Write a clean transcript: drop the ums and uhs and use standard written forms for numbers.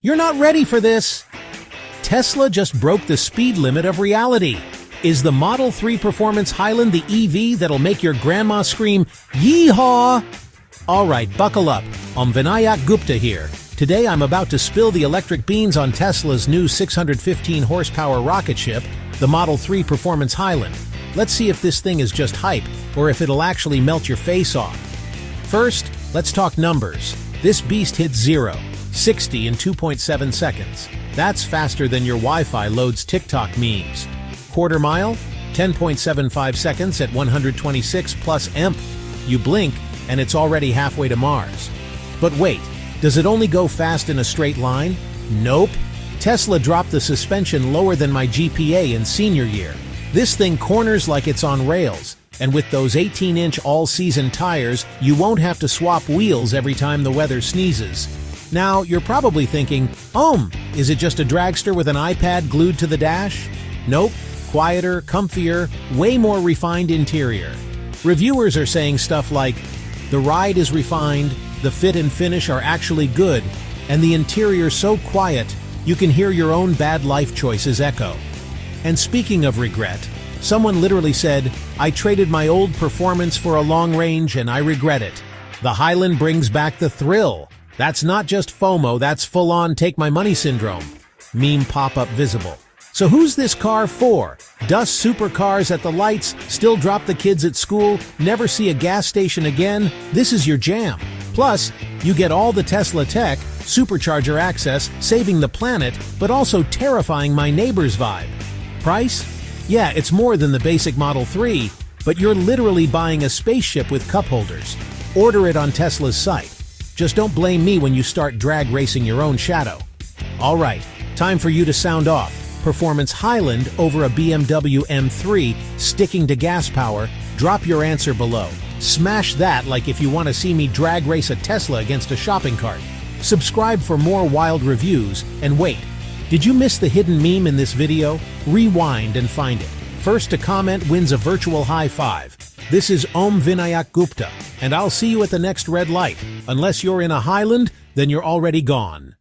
You're not ready for this! Tesla just broke the speed limit of reality. Is the Model 3 Performance Highland the EV that'll make your grandma scream, "Yeehaw"? Alright, buckle up. I'm Vinayak Gupta here. Today I'm about to spill the electric beans on Tesla's new 615 horsepower rocket ship, the Model 3 Performance Highland. Let's see if this thing is just hype, or if it'll actually melt your face off. First, let's talk numbers. This beast hits 0-60 in 2.7 seconds. That's faster than your Wi-Fi loads TikTok memes. Quarter mile, 10.75 seconds at 126 plus amp. You blink, and it's already halfway to Mars. But wait, does it only go fast in a straight line? Nope. Tesla dropped the suspension lower than my GPA in senior year. This thing corners like it's on rails, and with those 18-inch all-season tires, you won't have to swap wheels every time the weather sneezes. Now, you're probably thinking, is it just a dragster with an iPad glued to the dash? Nope. Quieter, comfier, way more refined interior. Reviewers are saying stuff like, the ride is refined, the fit and finish are actually good, and the interior so quiet, you can hear your own bad life choices echo. And speaking of regret, someone literally said, I traded my old performance for a long range and I regret it. The Highland brings back the thrill. That's not just FOMO, that's full-on take my money syndrome. Meme pop-up visible. So who's this car for? Dust supercars at the lights, still drop the kids at school, never see a gas station again? This is your jam. Plus, you get all the Tesla tech, supercharger access, saving the planet, but also terrifying my neighbor's vibe. Price? Yeah, it's more than the basic Model 3, but you're literally buying a spaceship with cup holders. Order it on Tesla's site. Just don't blame me when you start drag racing your own shadow. Alright, time for you to sound off. Performance Highland over a BMW M3, sticking to gas power, drop your answer below. Smash that like if you want to see me drag race a Tesla against a shopping cart. Subscribe for more wild reviews, and wait, did you miss the hidden meme in this video? Rewind and find it. First to comment wins a virtual high five. This is Vinayak Gupta, and I'll see you at the next red light. Unless you're in a Highland, then you're already gone.